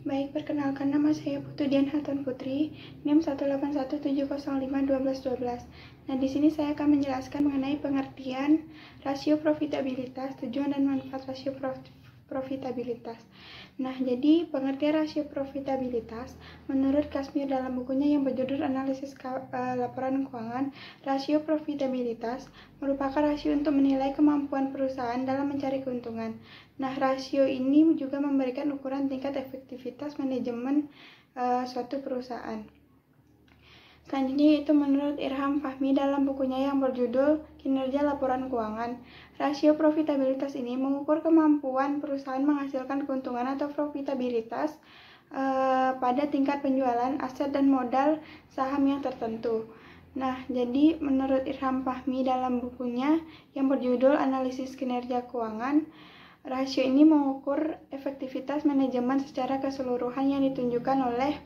Baik, perkenalkan nama saya Putu Dian Hatun Putri, NIM 18170512112. Nah, di sini saya akan menjelaskan mengenai pengertian rasio profitabilitas, tujuan dan manfaat rasio profitabilitas. Nah, jadi pengertian rasio profitabilitas menurut Kasmir dalam bukunya yang berjudul Analisis Laporan Keuangan, rasio profitabilitas merupakan rasio untuk menilai kemampuan perusahaan dalam mencari keuntungan. Nah, rasio ini juga memberikan ukuran tingkat efektivitas manajemen suatu perusahaan. Selanjutnya yaitu menurut Irham Fahmi dalam bukunya yang berjudul Kinerja Laporan Keuangan. Rasio profitabilitas ini mengukur kemampuan perusahaan menghasilkan keuntungan atau profitabilitas pada tingkat penjualan aset dan modal saham yang tertentu. Nah, jadi menurut Irham Fahmi dalam bukunya yang berjudul Analisis Kinerja Keuangan, rasio ini mengukur efektivitas manajemen secara keseluruhan yang ditunjukkan oleh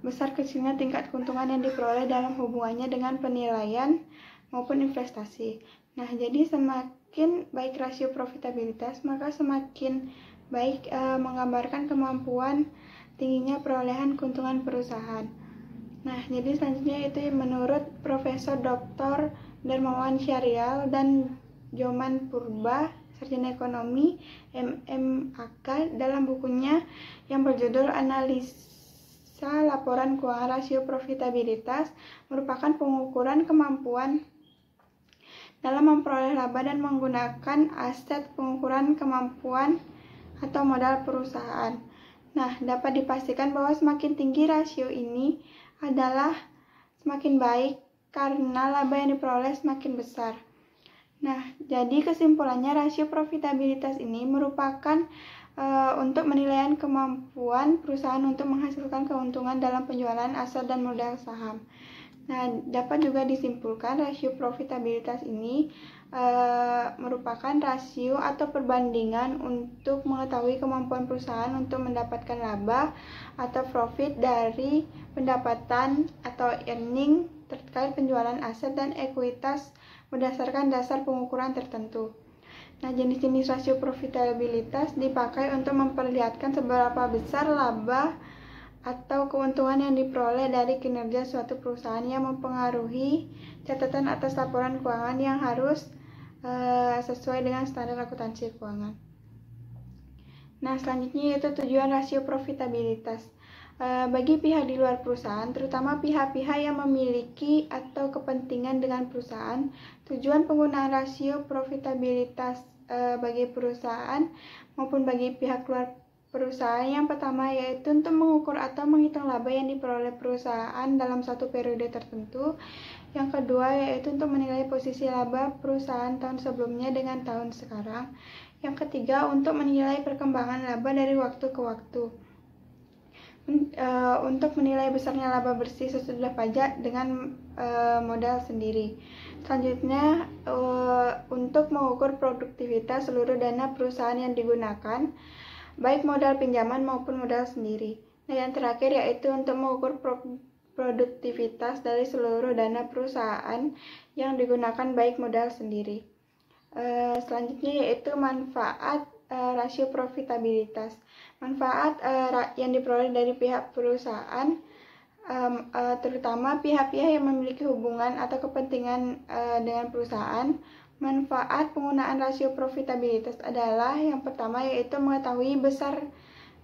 besar kecilnya tingkat keuntungan yang diperoleh dalam hubungannya dengan penilaian maupun investasi. Nah, jadi semakin baik rasio profitabilitas, maka semakin baik menggambarkan kemampuan tingginya perolehan keuntungan perusahaan. Nah, jadi selanjutnya itu menurut Profesor Dr. Darmawan Syahrial dan Joman Purba, sarjana ekonomi MMAK, dalam bukunya yang berjudul Analisa Laporan Keuangan, rasio profitabilitas merupakan pengukuran kemampuan dalam memperoleh laba dan menggunakan aset pengukuran kemampuan atau modal perusahaan. Nah, dapat dipastikan bahwa semakin tinggi rasio ini adalah semakin baik karena laba yang diperoleh semakin besar. Nah, jadi kesimpulannya rasio profitabilitas ini merupakan untuk penilaian kemampuan perusahaan untuk menghasilkan keuntungan dalam penjualan aset dan modal saham. Nah, dapat juga disimpulkan rasio profitabilitas ini merupakan rasio atau perbandingan untuk mengetahui kemampuan perusahaan untuk mendapatkan laba atau profit dari pendapatan atau earning terkait penjualan aset dan ekuitas berdasarkan dasar pengukuran tertentu. Nah, jenis-jenis rasio profitabilitas dipakai untuk memperlihatkan seberapa besar laba atau keuntungan yang diperoleh dari kinerja suatu perusahaan yang mempengaruhi catatan atas laporan keuangan yang harus sesuai dengan standar akuntansi keuangan. Nah, selanjutnya yaitu tujuan rasio profitabilitas. Bagi pihak di luar perusahaan, terutama pihak-pihak yang memiliki atau kepentingan dengan perusahaan, tujuan penggunaan rasio profitabilitas bagi perusahaan maupun bagi pihak luar perusahaan yang pertama yaitu untuk mengukur atau menghitung laba yang diperoleh perusahaan dalam satu periode tertentu. Yang kedua yaitu untuk menilai posisi laba perusahaan tahun sebelumnya dengan tahun sekarang. Yang ketiga untuk menilai perkembangan laba dari waktu ke waktu. Untuk menilai besarnya laba bersih sesudah pajak dengan modal sendiri. Selanjutnya untuk mengukur produktivitas seluruh dana perusahaan yang digunakan, baik modal pinjaman maupun modal sendiri. Nah, yang terakhir yaitu untuk mengukur produktivitas dari seluruh dana perusahaan yang digunakan baik modal sendiri. Selanjutnya yaitu manfaat rasio profitabilitas. Manfaat yang diperoleh dari pihak perusahaan, terutama pihak-pihak yang memiliki hubungan atau kepentingan dengan perusahaan. Manfaat penggunaan rasio profitabilitas adalah yang pertama yaitu mengetahui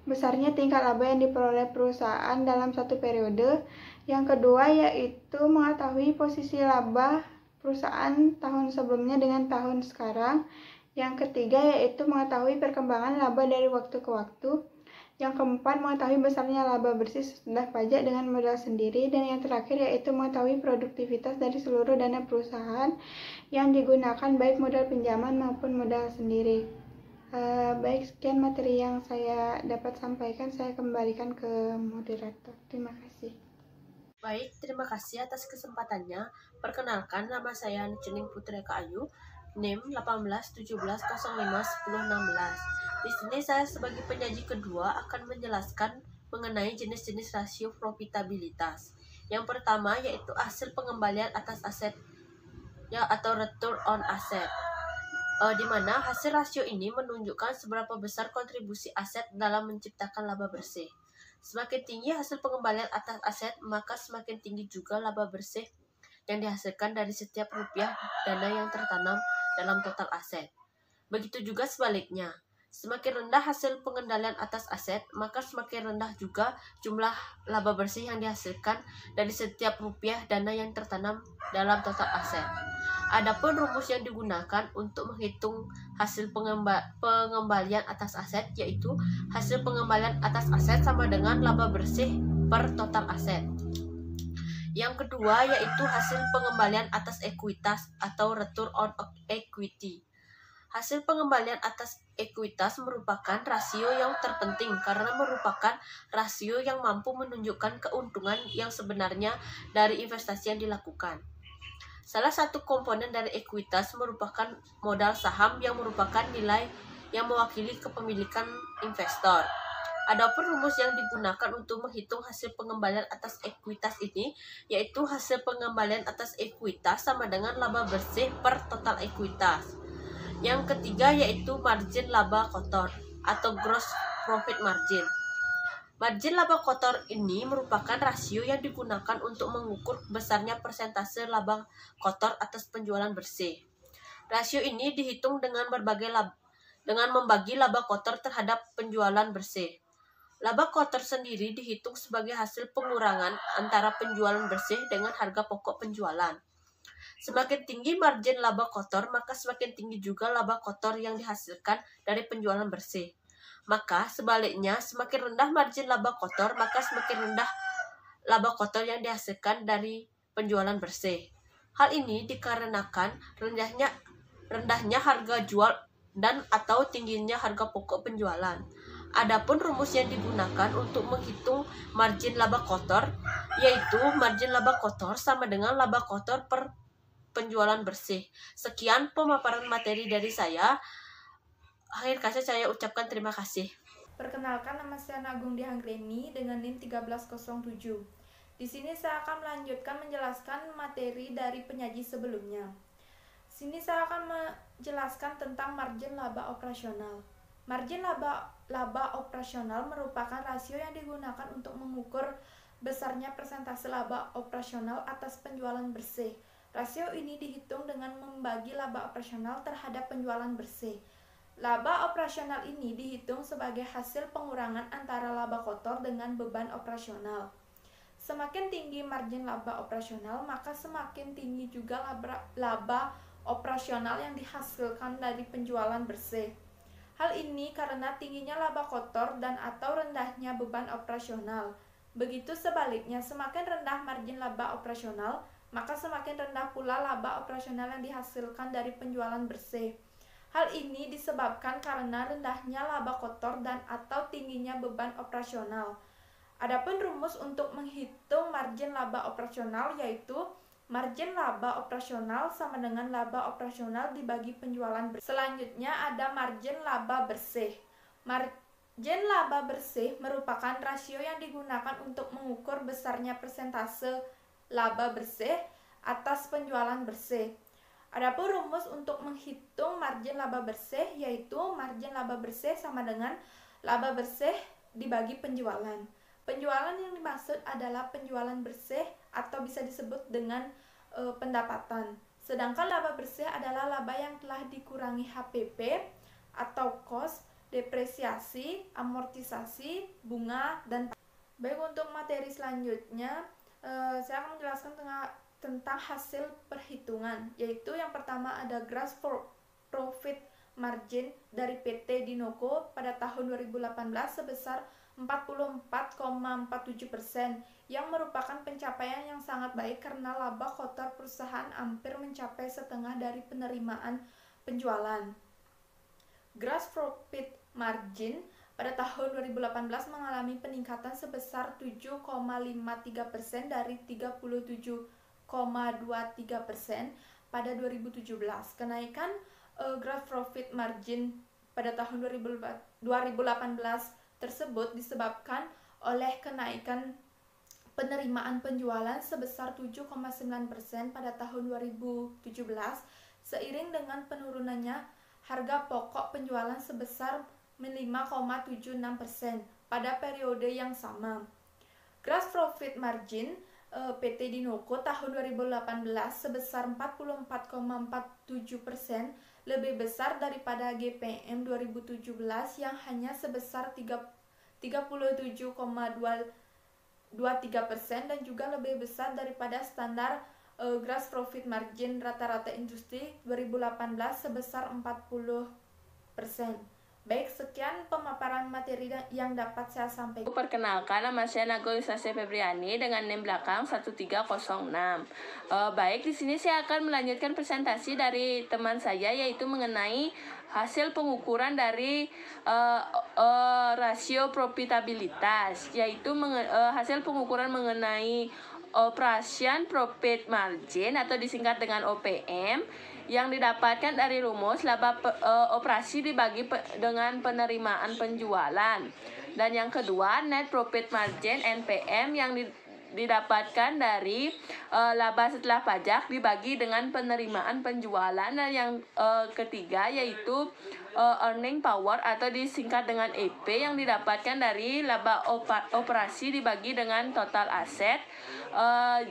besarnya tingkat laba yang diperoleh perusahaan dalam satu periode. Yang kedua yaitu mengetahui posisi laba perusahaan tahun sebelumnya dengan tahun sekarang. Yang ketiga yaitu mengetahui perkembangan laba dari waktu ke waktu. Yang keempat mengetahui besarnya laba bersih sesudah pajak dengan modal sendiri. Dan yang terakhir yaitu mengetahui produktivitas dari seluruh dana perusahaan yang digunakan baik modal pinjaman maupun modal sendiri. Baik, sekian materi yang saya dapat sampaikan. Saya kembalikan ke moderator. Terima kasih. Baik, terima kasih atas kesempatannya. Perkenalkan, nama saya Nicuning Putri Ayu, NIM 1817051016. Di sini saya sebagai penyaji kedua akan menjelaskan mengenai jenis-jenis rasio profitabilitas. Yang pertama yaitu hasil pengembalian atas aset ya, atau return on asset. di mana hasil rasio ini menunjukkan seberapa besar kontribusi aset dalam menciptakan laba bersih. Semakin tinggi hasil pengembalian atas aset, maka semakin tinggi juga laba bersih yang dihasilkan dari setiap rupiah dana yang tertanam dalam total aset. Begitu juga sebaliknya, semakin rendah hasil pengendalian atas aset, maka semakin rendah juga jumlah laba bersih yang dihasilkan dari setiap rupiah dana yang tertanam dalam total aset. Adapun rumus yang digunakan untuk menghitung hasil pengembalian atas aset, yaitu hasil pengembalian atas aset sama dengan laba bersih per total aset. Yang kedua yaitu hasil pengembalian atas ekuitas atau return on equity. Hasil pengembalian atas ekuitas merupakan rasio yang terpenting karena merupakan rasio yang mampu menunjukkan keuntungan yang sebenarnya dari investasi yang dilakukan. Salah satu komponen dari ekuitas merupakan modal saham yang merupakan nilai yang mewakili kepemilikan investor. Adapun rumus yang digunakan untuk menghitung hasil pengembalian atas ekuitas ini, yaitu hasil pengembalian atas ekuitas sama dengan laba bersih per total ekuitas. Yang ketiga yaitu margin laba kotor atau gross profit margin. Margin laba kotor ini merupakan rasio yang digunakan untuk mengukur besarnya persentase laba kotor atas penjualan bersih. Rasio ini dihitung dengan membagi laba kotor terhadap penjualan bersih. Laba kotor sendiri dihitung sebagai hasil pengurangan antara penjualan bersih dengan harga pokok penjualan. Semakin tinggi margin laba kotor, maka semakin tinggi juga laba kotor yang dihasilkan dari penjualan bersih. Maka sebaliknya, semakin rendah margin laba kotor, maka semakin rendah laba kotor yang dihasilkan dari penjualan bersih. Hal ini dikarenakan rendahnya harga jual dan atau tingginya harga pokok penjualan. Adapun rumus yang digunakan untuk menghitung margin laba kotor, yaitu margin laba kotor sama dengan laba kotor per penjualan bersih. Sekian pemaparan materi dari saya. Akhir kata saya ucapkan terima kasih. Perkenalkan, nama saya Agung Dianggreni dengan NIM 1307. Di sini saya akan melanjutkan menjelaskan materi dari penyaji sebelumnya. Sini saya akan menjelaskan tentang margin laba operasional. Margin laba operasional merupakan rasio yang digunakan untuk mengukur besarnya persentase laba operasional atas penjualan bersih. Rasio ini dihitung dengan membagi laba operasional terhadap penjualan bersih. Laba operasional ini dihitung sebagai hasil pengurangan antara laba kotor dengan beban operasional. Semakin tinggi margin laba operasional, maka semakin tinggi juga laba operasional yang dihasilkan dari penjualan bersih. Hal ini karena tingginya laba kotor dan atau rendahnya beban operasional. Begitu sebaliknya, semakin rendah margin laba operasional, maka semakin rendah pula laba operasional yang dihasilkan dari penjualan bersih. Hal ini disebabkan karena rendahnya laba kotor dan atau tingginya beban operasional. Adapun rumus untuk menghitung margin laba operasional yaitu margin laba operasional sama dengan laba operasional dibagi penjualan bersih. Selanjutnya ada margin laba bersih. Margin laba bersih merupakan rasio yang digunakan untuk mengukur besarnya persentase laba bersih atas penjualan bersih. Adapun rumus untuk menghitung margin laba bersih yaitu margin laba bersih sama dengan laba bersih dibagi penjualan. Penjualan yang dimaksud adalah penjualan bersih atau bisa disebut dengan pendapatan. Sedangkan laba bersih adalah laba yang telah dikurangi HPP atau cost, depresiasi, amortisasi, bunga, dan baik. Untuk materi selanjutnya saya akan menjelaskan tentang hasil perhitungan, yaitu yang pertama ada gross profit margin dari PT Dinoco pada tahun 2018 sebesar 44,47%, yang merupakan pencapaian yang sangat baik karena laba kotor perusahaan hampir mencapai setengah dari penerimaan penjualan. Gross profit margin pada tahun 2018 mengalami peningkatan sebesar 7,53% dari 37,23% pada 2017. Kenaikan gross profit margin pada tahun 2018 tersebut disebabkan oleh kenaikan penerimaan penjualan sebesar 7,9% pada tahun 2017 seiring dengan penurunannya harga pokok penjualan sebesar 5,76% pada periode yang sama. Gross profit margin PT Dinoko tahun 2018 sebesar 44,47%, lebih besar daripada GPM 2017 yang hanya sebesar 37,23% dan juga lebih besar daripada standar gross profit margin rata-rata industri 2018 sebesar 40%. Baik, sekian pemaparan materi yang dapat saya sampaikan. Perkenalkan, nama saya Nagolisasi Febriani dengan NIM belakang 1306. Baik, di sini saya akan melanjutkan presentasi dari teman saya, yaitu mengenai hasil pengukuran dari rasio profitabilitas, yaitu hasil pengukuran mengenai Operation Profit Margin atau disingkat dengan OPM, yang didapatkan dari rumus laba operasi dibagi dengan penerimaan penjualan. Dan yang kedua, Net Profit Margin NPM, yang didapatkan dari laba setelah pajak dibagi dengan penerimaan penjualan. Dan yang ketiga yaitu Earning Power atau disingkat dengan EP, yang didapatkan dari laba operasi dibagi dengan total aset.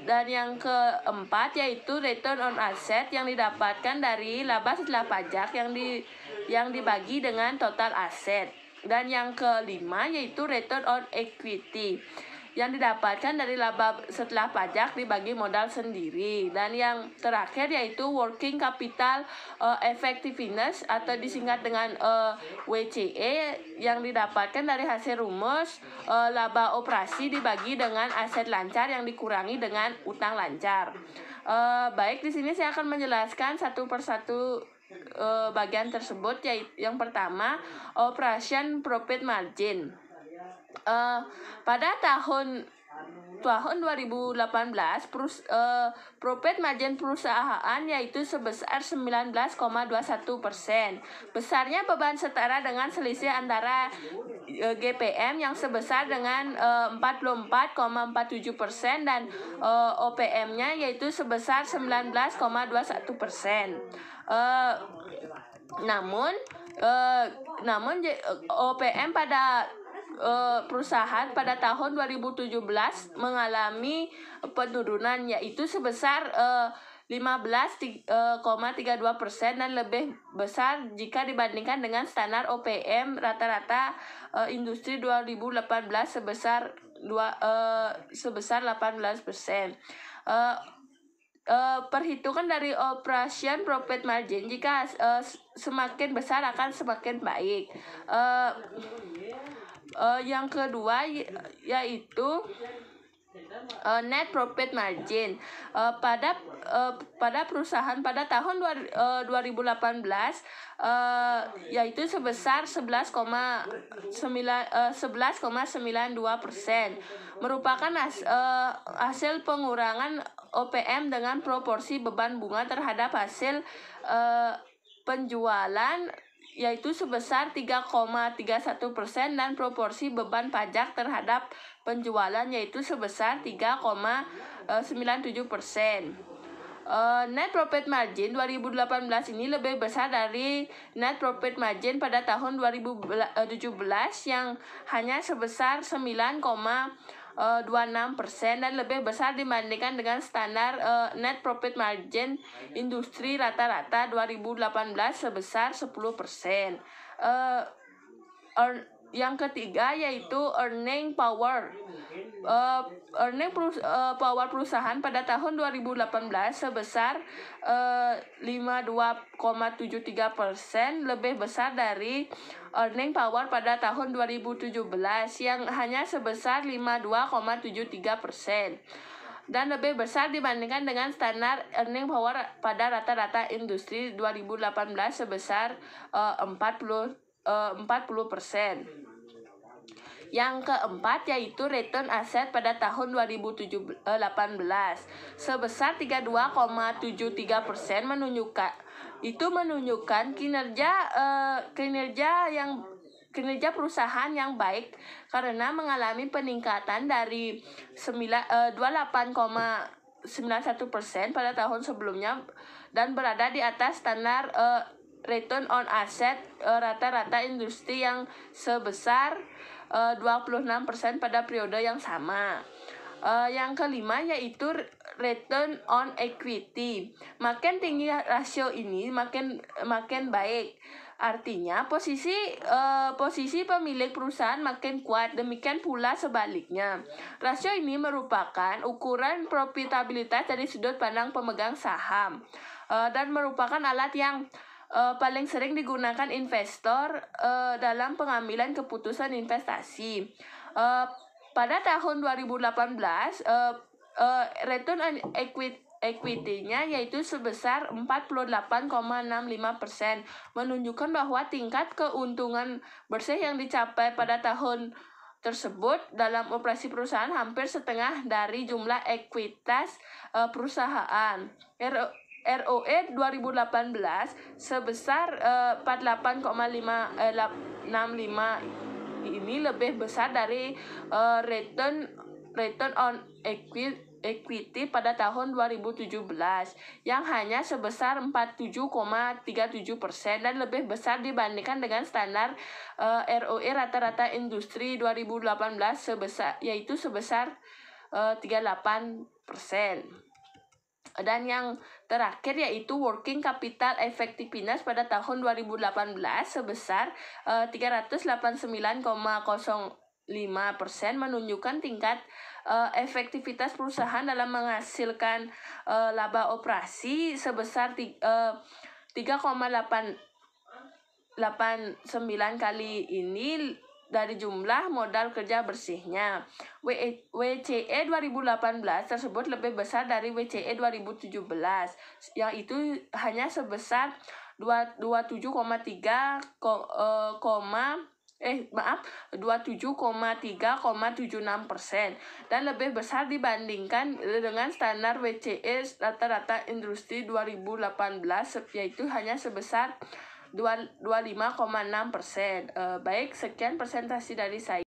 Dan yang keempat yaitu Return on Asset, yang didapatkan dari laba setelah pajak yang dibagi dengan total aset. Dan yang kelima yaitu Return on Equity, yang didapatkan dari laba setelah pajak dibagi modal sendiri. Dan yang terakhir yaitu Working Capital Effectiveness atau disingkat dengan WCE, yang didapatkan dari hasil rumus laba operasi dibagi dengan aset lancar yang dikurangi dengan utang lancar. Baik, di sini saya akan menjelaskan satu persatu bagian tersebut, yaitu yang pertama Operation Profit Margin. Pada tahun 2018 profit margin perusahaan yaitu sebesar 19,21%. Besarnya beban setara dengan selisih antara GPM yang sebesar dengan 44,47% dan OPM-nya yaitu sebesar 19,21%. Namun OPM pada perusahaan pada tahun 2017 mengalami penurunan, yaitu sebesar 15,32% dan lebih besar jika dibandingkan dengan standar OPM rata-rata industri 2018 sebesar 18%. Perhitungan dari Operation Profit Margin, jika semakin besar akan semakin baik. Yang kedua yaitu Net Profit Margin. Pada perusahaan pada tahun 2018 yaitu sebesar 11,92%, merupakan hasil pengurangan OPM dengan proporsi beban bunga terhadap hasil penjualan yaitu sebesar 3,31% dan proporsi beban pajak terhadap penjualan yaitu sebesar 3,97%. Net Profit Margin 2018 ini lebih besar dari Net Profit Margin pada tahun 2017 yang hanya sebesar 9,26% dan lebih besar dibandingkan dengan standar Net Profit Margin industri rata-rata 2018 sebesar 10%. Yang ketiga yaitu Earning Power. Power perusahaan pada tahun 2018 sebesar 52,73%, lebih besar dari Earning Power pada tahun 2017 yang hanya sebesar 52,73%. Dan lebih besar dibandingkan dengan standar Earning Power pada rata-rata industri 2018 sebesar 40%. Yang keempat yaitu Return Asset pada tahun 2018 sebesar 32,73%, menunjukkan kinerja perusahaan yang baik karena mengalami peningkatan dari 28,91% pada tahun sebelumnya dan berada di atas standar return on asset rata-rata industri yang sebesar 26% pada periode yang sama. Yang kelima yaitu return on equity. Makin tinggi rasio ini makin baik. Artinya posisi pemilik perusahaan makin kuat, demikian pula sebaliknya. Rasio ini merupakan ukuran profitabilitas dari sudut pandang pemegang saham dan merupakan alat yang paling sering digunakan investor dalam pengambilan keputusan investasi. Pada tahun 2018 return on equity-nya yaitu sebesar 48,65%, menunjukkan bahwa tingkat keuntungan bersih yang dicapai pada tahun tersebut dalam operasi perusahaan hampir setengah dari jumlah ekuitas perusahaan. ROE 2018 sebesar 48,65 ini lebih besar dari return on equity pada tahun 2017 yang hanya sebesar 47,37% dan lebih besar dibandingkan dengan standar ROE rata-rata industri 2018 yaitu sebesar 38%. Dan yang terakhir yaitu working capital effectiveness pada tahun 2018 sebesar 389,05%, menunjukkan tingkat efektivitas perusahaan dalam menghasilkan laba operasi sebesar 3,89 kali ini dari jumlah modal kerja bersihnya. WCE 2018 tersebut lebih besar dari WCE 2017 yang itu hanya sebesar 27,3,76% dan lebih besar dibandingkan dengan standar WCE rata-rata industri 2018 yaitu hanya sebesar 25,6%. Baik, sekian presentasi dari saya.